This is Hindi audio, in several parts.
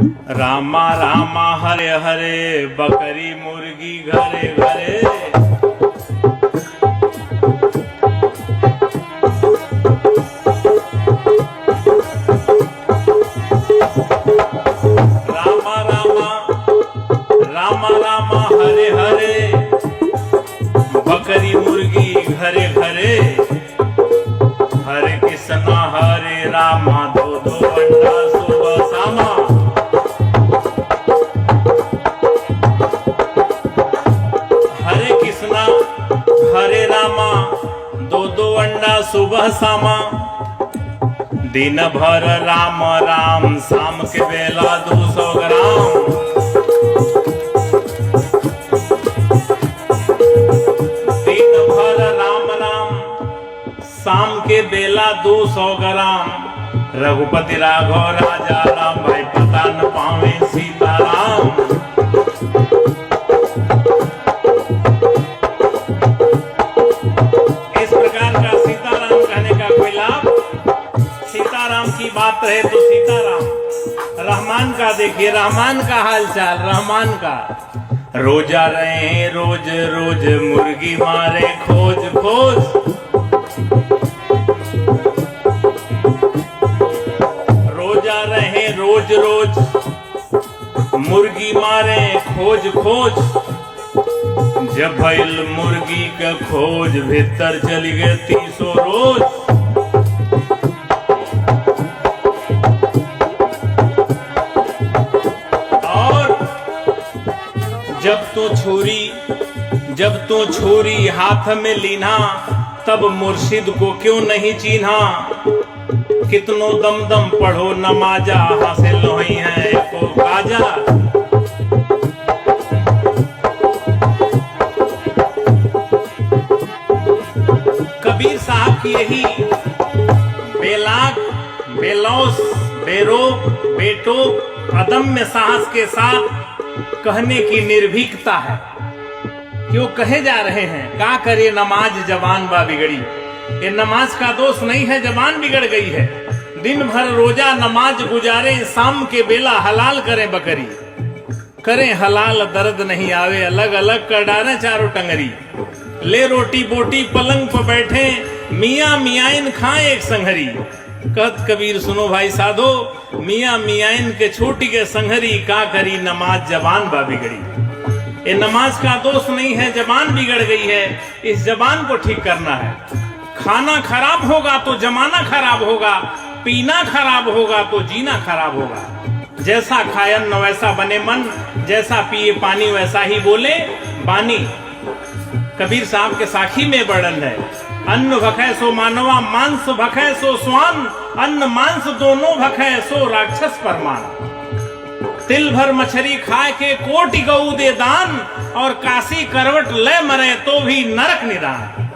रामा रामा हरे हरे, बकरी मुर्गी घरे घरे। रामा रामा रामा रामा हरे हरे, बकरी मुर्गी घरे घरे। हरे कृष्णा हरे रामा, दो दो अंडा सुबह शामा। हरे कृष्णा हरे रामा, दो दो अंडा सुबह शामा। दिन भर राम राम, शाम के बेला 200 ग्राम। दिन भर राम राम, शाम के बेला 200 ग्राम। रघुपति राघव राजा राम, भाई पता न पावे सीताराम। इस प्रकार का सीताराम कहने का कोई लाभ? सीताराम की बात रहे तो सीताराम। रहमान का देखिए, रहमान का हालचाल, रहमान का। रोजा रहे रोज रोज, मुर्गी मारे खोज खोज। रोजा रहे रोज रोज, मुर्गी मारे खोज खोज। जब भइल मुर्गी का खोज, भीतर चली गए 300 रोज। और जब तो छुरी हाथ में लीना, तब मुर्शिद को क्यों नहीं चीन्हा। कितनो दम दम पढ़ो नमाजा, हासिल नहीं है को काजा। कबीर साहब की यही बेलाग, बेलौस, बेरोक, बेटोक, अदम्य साहस के साथ कहने की निर्भीकता है। क्यों कहे जा रहे हैं, का करे नमाज जवान बा बिगड़ी। ये नमाज का दोष नहीं है, जवान बिगड़ गई है। दिन भर रोजा नमाज गुजारे, शाम के बेला हलाल करें बकरी। करें हलाल दर्द नहीं आवे, अलग अलग कर डालें चारों टंगरी। ले रोटी बोटी पलंग पर बैठे, मियाँ मियाइन खाएं एक संघरी। कहत कबीर सुनो भाई साधो, मियाँ मियाइन के छोटी के संघरी। का करी नमाज जवान बा बिगड़ी। ये नमाज का दोष नहीं है, जबान बिगड़ गई है। इस जबान को ठीक करना है। खाना खराब होगा तो जमाना खराब होगा, पीना खराब होगा तो जीना खराब होगा। जैसा खाए अन्न वैसा बने मन, जैसा पिए पानी वैसा ही बोले बानी। कबीर साहब के साखी में वर्णन है, अन्न भखै सो मानवा, मांस भखै सो स्वान। अन्न मांस दोनों भखै सो राक्षस परमान। तिल भर मछली खाए के कोटि गऊ दे दान, और काशी करवट ले मरे तो भी नरक निदान।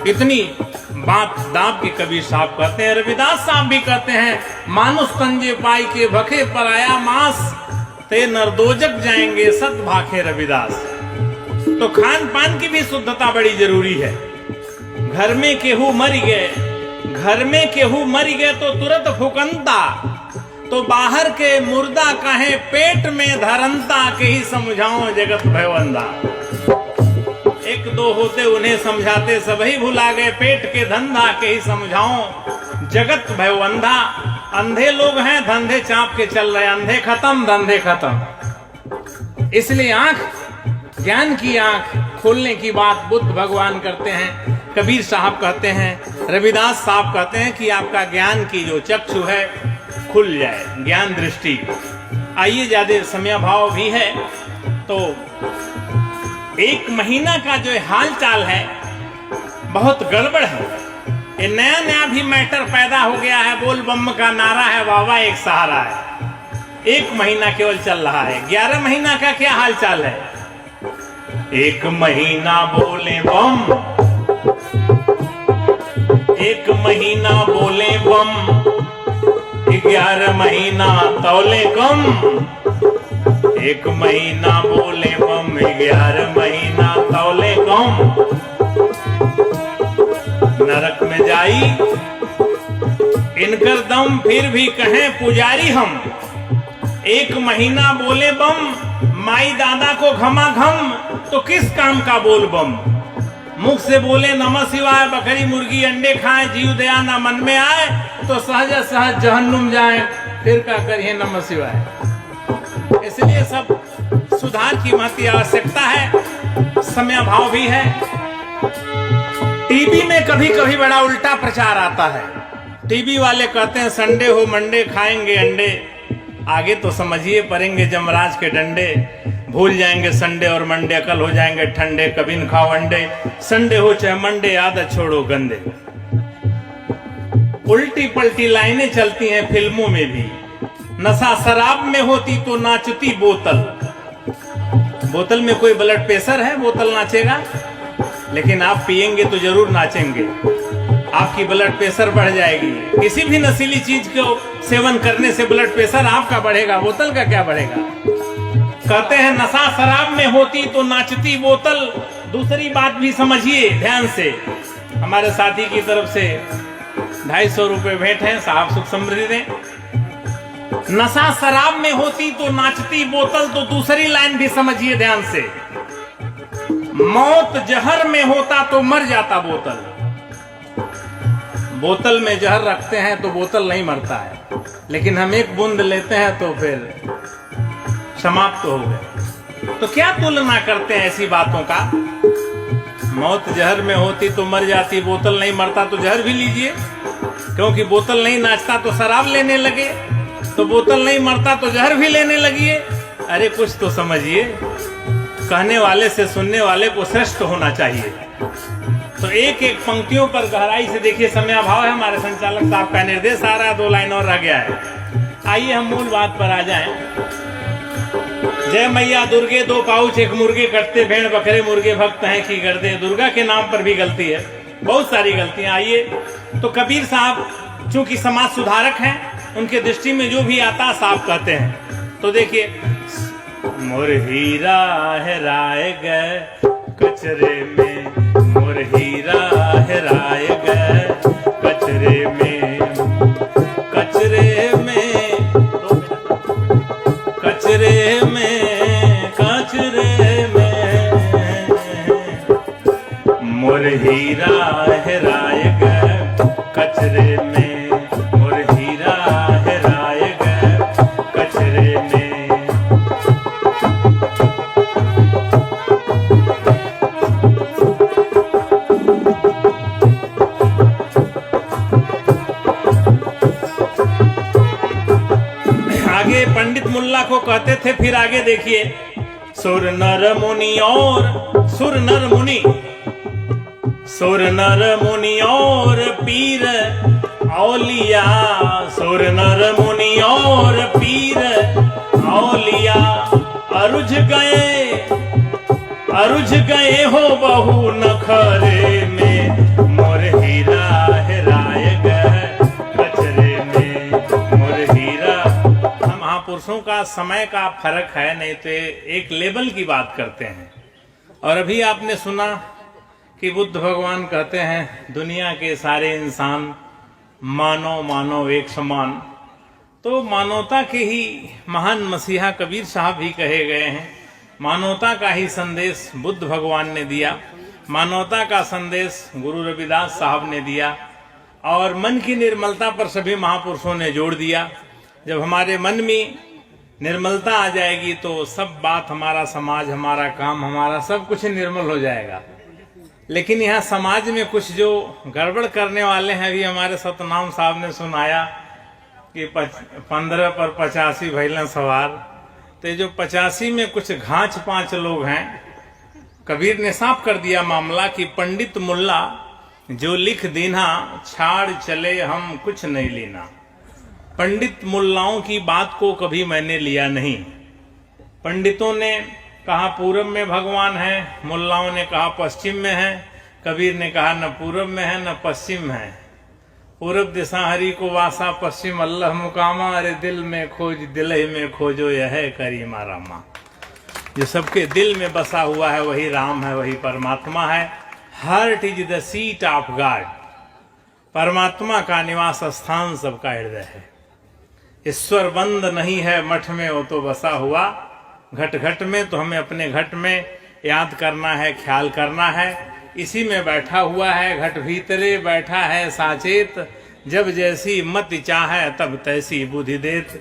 इतनी बात दाब के कबीर साहब कहते हैं। रविदास साहब भी कहते हैं, मानुष तंजे पाई के भखे पर आया मांस, ते नरदोजक जाएंगे सत भाखे रविदास। तो खान पान की भी शुद्धता बड़ी जरूरी है। घर में केहू मर गए, घर में केहू मर गए तो तुरंत फुकनता। तो बाहर के मुर्दा कहे पेट में धरनता, के ही समझाओ जगत भयवंदा। एक दो होते उन्हें समझाते, सभी भुला गए पेट के धंधा, के ही समझाओ जगत भयवंदा। अंधे लोग हैं, धंधे चाप के चल रहे, अंधे खत्म धंधे खत्म। इसलिए आंख, ज्ञान की आंख खोलने की बात बुद्ध भगवान करते हैं, कबीर साहब कहते हैं, रविदास साहब कहते हैं कि आपका ज्ञान की जो चक्षु है खुल जाए, ज्ञान दृष्टि। आइए, ज्यादा समय भाव भी है तो एक महीना का जो हाल चाल है बहुत गड़बड़ है। ये नया नया भी मैटर पैदा हो गया है। बोल बम का नारा है, वावा एक सहारा है। एक महीना केवल चल रहा है, 11 महीना का क्या हाल चाल है। एक महीना बोले बम, एक महीना बोले बम, 11 महीना तौले कम। एक महीना बोले बम, 11 महीना तौले कम। नरक में जाई इनकर दम, फिर भी कहें पुजारी हम। एक महीना बोले बम, माई दादा को घमा घम, तो किस काम का बोल बम। मुख से बोले नमः शिवाय, बकरी मुर्गी अंडे खाएं, जीव दया ना मन में आए, तो सहज सहज जहन्नुम जाए, फिर क्या करिए नमः शिवाय। इसलिए सब सुधार की महती आवश्यकता है, समयाभाव भी है। टीवी में कभी कभी बड़ा उल्टा प्रचार आता है। टीवी वाले कहते हैं संडे हो मंडे खाएंगे अंडे, आगे तो समझिए पड़ेंगे जमराज के डंडे। भूल जाएंगे संडे और मंडे, अकल हो जाएंगे ठंडे, कभी न खाओ अंडे, संडे हो चाहे मंडे, आदत छोड़ो गंदे। उल्टी पलटी लाइनें चलती हैं फिल्मों में भी। नशा शराब में होती तो नाचती बोतल। बोतल में कोई ब्लड प्रेशर है, बोतल नाचेगा? लेकिन आप पिएंगे तो जरूर नाचेंगे, आपकी ब्लड प्रेशर बढ़ जाएगी। किसी भी नशीली चीज को सेवन करने से ब्लड प्रेशर आपका बढ़ेगा, बोतल का क्या बढ़ेगा। कहते हैं नशा शराब में होती तो नाचती बोतल। दूसरी बात भी समझिए ध्यान से। हमारे साथी की तरफ से 250 रुपए भेंट है, साहब सुख समृद्धि दें। नशा शराब में होती तो नाचती बोतल, तो दूसरी लाइन भी समझिए ध्यान से। मौत जहर में होता तो मर जाता बोतल। बोतल में जहर रखते हैं तो बोतल नहीं मरता है, लेकिन हम एक बूंद लेते हैं तो फिर समाप्त हो गए। तो क्या तुलना करते हैं ऐसी बातों का। मौत जहर में होती तो मर जाती, बोतल नहीं मरता तो जहर भी लीजिए। क्योंकि बोतल नहीं नाचता तो शराब लेने लगे, तो बोतल नहीं मरता तो जहर भी लेने लगिए। अरे कुछ तो समझिए। कहने वाले से सुनने वाले को श्रेष्ठ होना चाहिए। तो एक एक पंक्तियों पर गहराई से देखिए। समयाभाव है, हमारे संचालक साहब का निर्देश आ रहा है, 2 लाइन और रह गया है। आइए हम मूल बात पर आ जाएं। जय मैया दुर्गे 2 पाउच 1 मुर्गे, कटते भेड़ बकरे मुर्गे, भक्त हैं की गर्दे। दुर्गा के नाम पर भी गलती है, बहुत सारी गलतियां। आइए, तो कबीर साहब चूंकि समाज सुधारक हैं, उनके दृष्टि में जो भी आता साहब कहते हैं। तो देखिए, मोर हीरा हेराए गए कचरे में, मोर हीरा हेराए गए कचरे में, कचरे में, कचरे में, कचरे में, मोर हीरा हेराए गए कचरे में, मोर हीरा हेराए गए कचरे में। आगे पंडित मुल्ला को कहते थे, फिर आगे देखिए। सुर नर मुनि और सुर नर मुनि, सुर नर मुनि और पीर औलिया, सुर नर मुनि और पीर औलिया, अरुझ गए हो बहु नखरे में, मोर हीरा हेराए गए कचरे में, मोर हीरा। हम महापुरुषों का समय का फर्क है, नहीं तो एक लेवल की बात करते हैं। और अभी आपने सुना कि बुद्ध भगवान कहते हैं दुनिया के सारे इंसान मानव मानव एक समान। तो मानवता के ही महान मसीहा कबीर साहब भी कहे गए हैं। मानवता का ही संदेश बुद्ध भगवान ने दिया, मानवता का संदेश गुरु रविदास साहब ने दिया, और मन की निर्मलता पर सभी महापुरुषों ने जोड़ दिया। जब हमारे मन में निर्मलता आ जाएगी तो सब बात, हमारा समाज, हमारा काम, हमारा सब कुछ निर्मल हो जाएगा। लेकिन यहाँ समाज में कुछ जो गड़बड़ करने वाले हैं, अभी हमारे सतनाम साहब ने सुनाया कि 15 पर 85 भैलन सवार। तो जो 85 में कुछ घाच 5 लोग हैं। कबीर ने साफ कर दिया मामला कि पंडित मुल्ला जो लिख दीना, छाड़ चले हम कुछ नहीं लेना। पंडित मुल्लाओं की बात को कभी मैंने लिया नहीं। पंडितों ने कहा पूरब में भगवान है, मुल्लाओं ने कहा पश्चिम में है। कबीर ने कहा न पूरब में है न पश्चिम है। पूरब दिशा हरि को वासा, पश्चिम अल्लाह मुकामा, अरे दिल में खोज दिल में खोजो यह है करीमा रामा। जो सबके दिल में बसा हुआ है वही राम है, वही परमात्मा है। Heart is the seat of God. परमात्मा का निवास स्थान सबका हृदय है। ईश्वर बंद नहीं है मठ में वो तो बसा हुआ, घट घट में। तो हमें अपने घट में याद करना है, ख्याल करना है, इसी में बैठा हुआ है। घट भीतरे बैठा है साचेत, जब जैसी मत चाहे तब तैसी बुद्धि देत।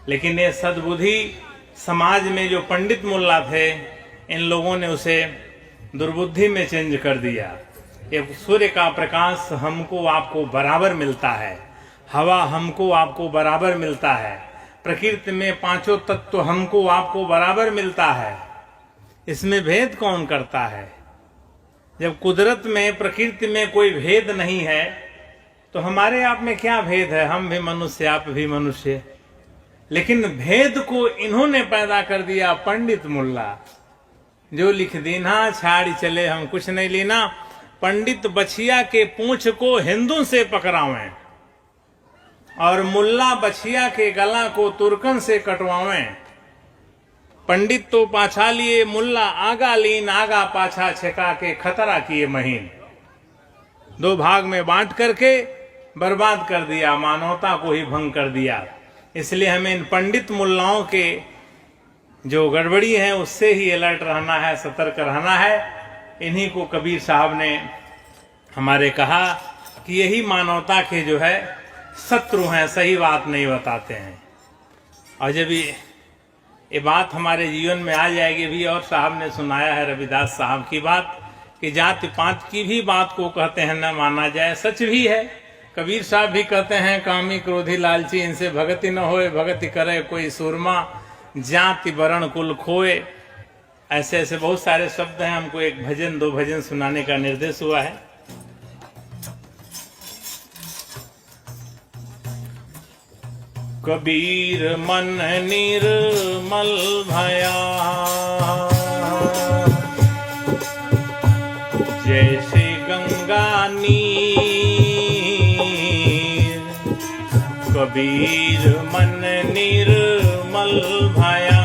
लेकिन ये सद्बुद्धि समाज में जो पंडित मुल्ला थे, इन लोगों ने उसे दुर्बुद्धि में चेंज कर दिया। ये सूर्य का प्रकाश हमको आपको बराबर मिलता है, हवा हमको आपको बराबर मिलता है, प्रकृति में पांचों तत्व हमको आपको बराबर मिलता है। इसमें भेद कौन करता है? जब कुदरत में, प्रकृति में कोई भेद नहीं है तो हमारे आप में क्या भेद है? हम भी मनुष्य, आप भी मनुष्य। लेकिन भेद को इन्होंने पैदा कर दिया, पंडित मुल्ला। जो लिख दीना छाड़ी चले हम कुछ नहीं लेना, पंडित बछिया के पूंछ को हिंदू से पकड़ावें और मुल्ला बछिया के गला को तुर्कन से कटवावें। पंडित तो पाछा लिए, मुल्ला आगा लीन, आगा पाछा छेका के खतरा किए महीन। दो भाग में बांट करके बर्बाद कर दिया, मानवता को ही भंग कर दिया। इसलिए हमें इन पंडित मुल्लाओं के जो गड़बड़ी है उससे ही अलर्ट रहना है, सतर्क रहना है। इन्हीं को कबीर साहब ने हमारे कहा कि यही मानवता के जो है शत्रु हैं, सही बात नहीं बताते हैं। और जब ये बात हमारे जीवन में आ जाएगी भी, और साहब ने सुनाया है रविदास साहब की बात कि जाति पात की भी बात को कहते हैं न माना जाए, सच भी है। कबीर साहब भी कहते हैं कामी क्रोधी लालची इनसे भगति न होए, भगति करे कोई सूरमा, जाति वर्ण कुल खोए। ऐसे ऐसे बहुत सारे शब्द हैं। हमको एक भजन, दो भजन सुनाने का निर्देश हुआ है। कबीर मन निर्मल भया, जैसे गंगा नीर। कबीर मन निर्मल भया,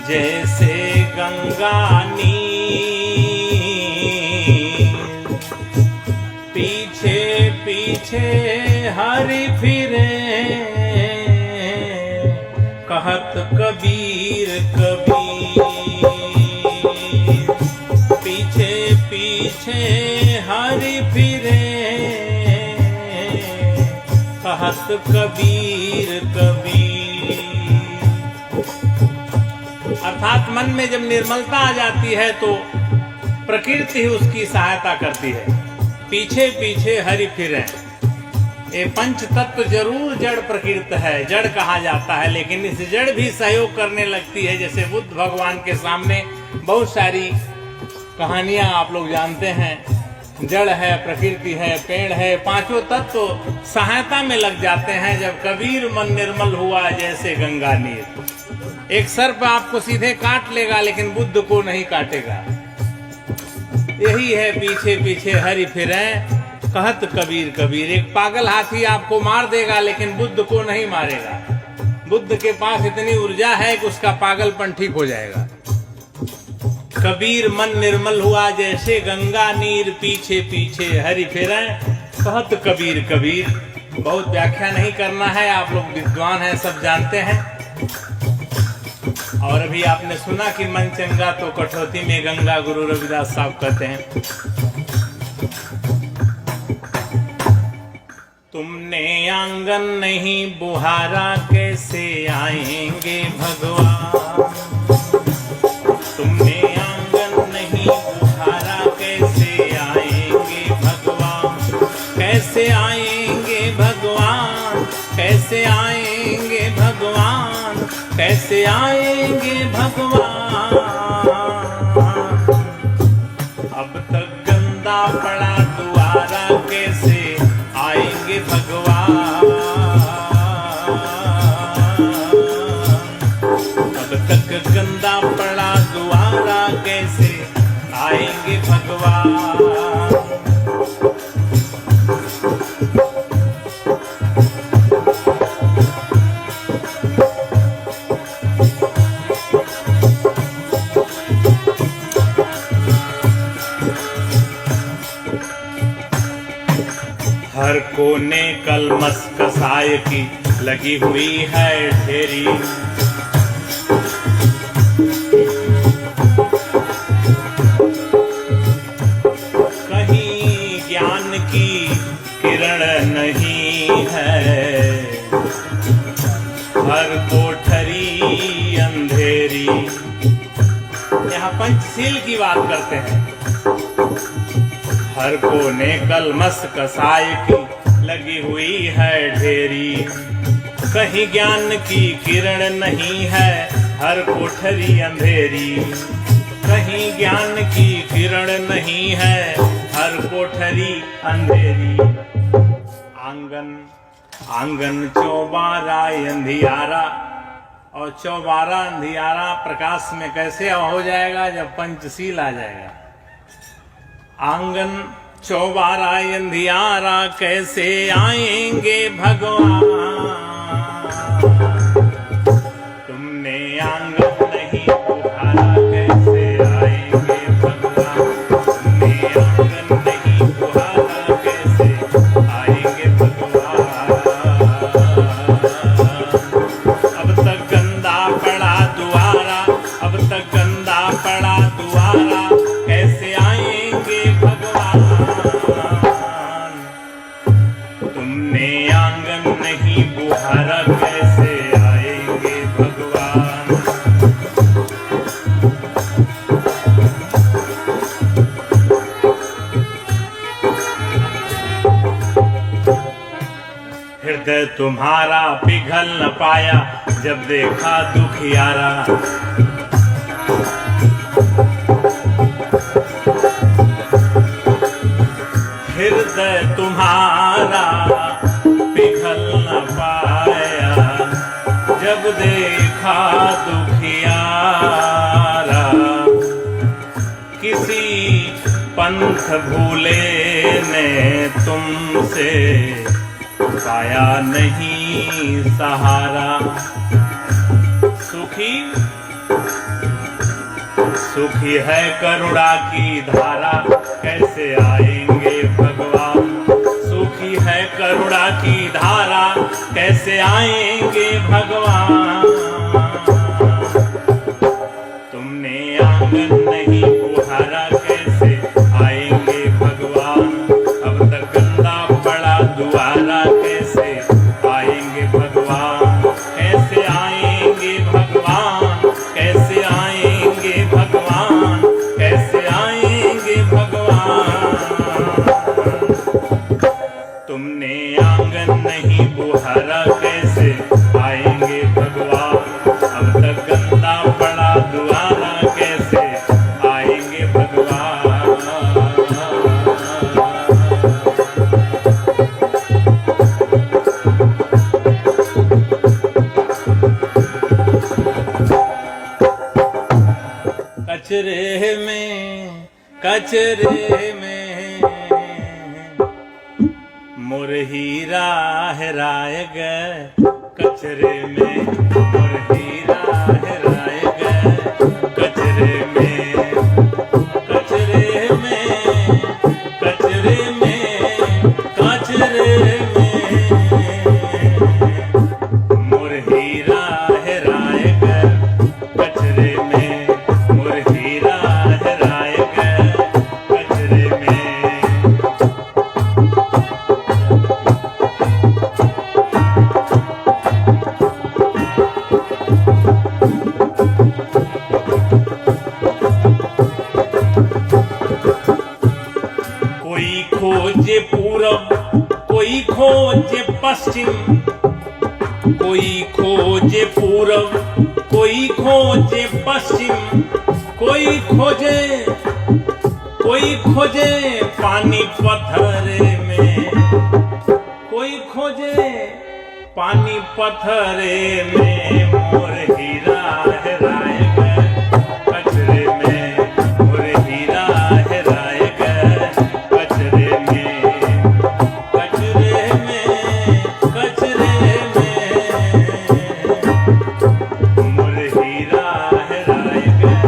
जैसे गंगा नीर। पीछे पीछे हरि फिरे, कहत कबीर कबीर। पीछे पीछे हरि फिरे, कहत कबीर कबीर। अर्थात मन में जब निर्मलता आ जाती है तो प्रकृति ही उसकी सहायता करती है। पीछे पीछे हरि फिरे, ये पंच तत्व जरूर जड़ प्रकृति है, जड़ कहा जाता है, लेकिन इस जड़ भी सहयोग करने लगती है। जैसे बुद्ध भगवान के सामने बहुत सारी कहानियां आप लोग जानते हैं। जड़ है, प्रकृति है, पेड़ है, पांचों तत्व सहायता में लग जाते हैं। जब कबीर मन निर्मल हुआ जैसे गंगा नीर। एक सर्प आपको सीधे काट लेगा लेकिन बुद्ध को नहीं काटेगा। यही है पीछे पीछे हरि फिरे, कहत कबीर कबीर। एक पागल हाथी आपको मार देगा लेकिन बुद्ध को नहीं मारेगा। बुद्ध के पास इतनी ऊर्जा है कि उसका पागलपन ठीक हो जाएगा। कबीर मन निर्मल हुआ जैसे गंगा नीर, पीछे पीछे हरि फिरे, कहत कबीर कबीर। बहुत व्याख्या नहीं करना है, आप लोग विद्वान हैं, सब जानते हैं। और अभी आपने सुना कि मन चंगा तो कठौती में गंगा, गुरु रविदास साहब कहते हैं। तुमने आंगन नहीं बुहारा, कैसे आएंगे भगवान। तुमने आंगन नहीं बुहारा, कैसे आएंगे भगवान। कैसे आएंगे भगवान, कैसे आएंगे भगवान, कैसे आएंगे भगवान। अब तक गंदा पड़ा द्वारा, कैसे आएंगे भगवान। अब तक गंदा पड़ा द्वारा, कैसे आएंगे भगवान। कलमस कसाय की लगी हुई है ढेरी। कहीं ज्ञान की किरण नहीं है, हर कोठरी अंधेरी। यहाँ पंचशील की बात करते हैं। हर कोने कलमस कसाय की लगी हुई है ढेरी। कहीं ज्ञान की किरण नहीं है, हर कोठरी अंधेरी। कहीं ज्ञान की किरण नहीं है, हर कोठरी अंधेरी। आंगन आंगन चौबारा अंधियारा, और चौबारा अंधियारा प्रकाश में कैसे हो जाएगा? जब पंचशील आ जाएगा। आंगन चौबारा अंधियारा कैसे आएंगे भगवान? तुमने आंगन नहीं बुहारा कैसे आएंगे भगवान? तुमने आंगन नहीं बुहारा कैसे आएंगे भगवान? अब तक गंदा पड़ा दुआरा, अब तक गंदा पड़ा दुआरा, कैसे आएंगे भगवान? तुमने आंगन नहीं बुहारा कैसे आएंगे भगवान? हृदय तुम्हारा पिघल न पाया जब देखा दुखियारा। हृदय तुम्हारा पिघल न पाया जब देखा दुखियारा। किसी पंथ भूले ने तुमसे पाया नहीं सहारा। सुखी सुखी है करुणा की धारा, कैसे आएंगे भगवान? सुखी है करुणा की धारा, कैसे आएंगे भगवान? तुमने आंगन नहीं बुहारा कैसे आएंगे भगवान? अब तक गंदा पड़ा दुआरा, कैसे आएंगे भगवान? कैसे आएंगे भगवान? कैसे आएंगे भगवान? कैसे आएंगे भगवान? तुमने आंगन नहीं बुहारा कैसे आएंगे भगवान? अब तक गंदा पड़ा दुआरा, कैसे आएंगे भगवान? कचरे में मोर हीरा हेराय गए। कचरे में मोर हीरा हेराय गए। कचरे में कचरे में कचरे में कचरे में मोर हीरा हेराय गए। कचरे में मोर हीरा हेराय गए। कचरे में कोई खोजे पूरब, कोई खोजे पश्चिम, कोई खोजे पूरब, कोई खोजे पश्चिम, कोई खोजे पानी पत्थरे में, कोई खोजे पानी पत्थरे में मोर हीरा हेराय गए। कचरे में मोर हीरा हेराय गए। कचरे में कचरे में कचरे में मोर हीरा हेराय गए।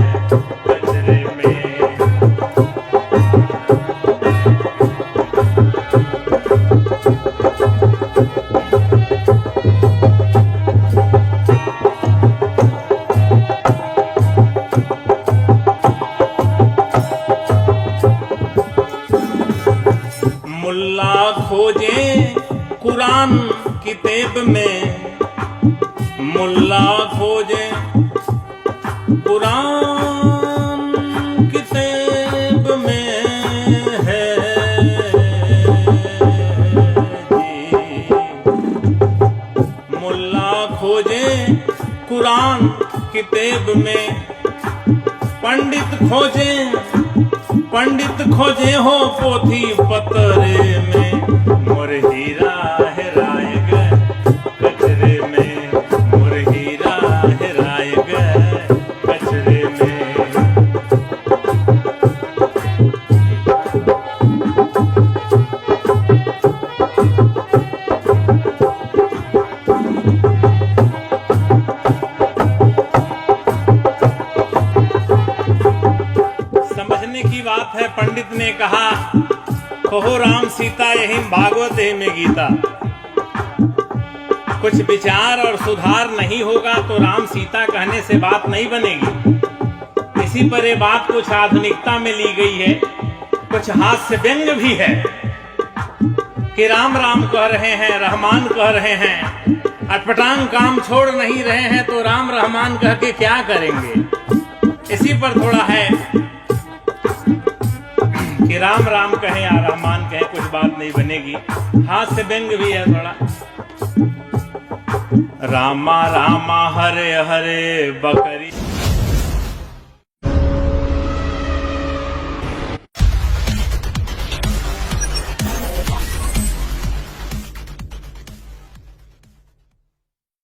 कचरे में खोजे कुरान किताब में, मुल्ला खोजे कुरान किताब में है जी। मुल्ला खोजे कुरान किताब में, पंडित खोजे हो पोथी पतरे में, मोर हीरा हेराय गए कचरे में, मोर हीरा हेराय गए कचरे में। समझने की बात है, पंडित ने कहा कहो राम सीता यही भागवत है में गीता। कुछ विचार और सुधार नहीं होगा तो राम सीता कहने से बात नहीं बनेगी। इसी पर ये बात कुछ आधुनिकता में ली गई है, कुछ हास्य व्यंग भी है कि राम राम कह रहे हैं, रहमान कह रहे हैं, अटपटांग काम छोड़ नहीं रहे हैं तो राम रहमान कह के क्या करेंगे। इसी पर थोड़ा है कि राम राम कहे या रहमान कहे कुछ बात नहीं बनेगी, हास्य व्यंग भी है थोड़ा। रामा रामा हरे हरे बकरी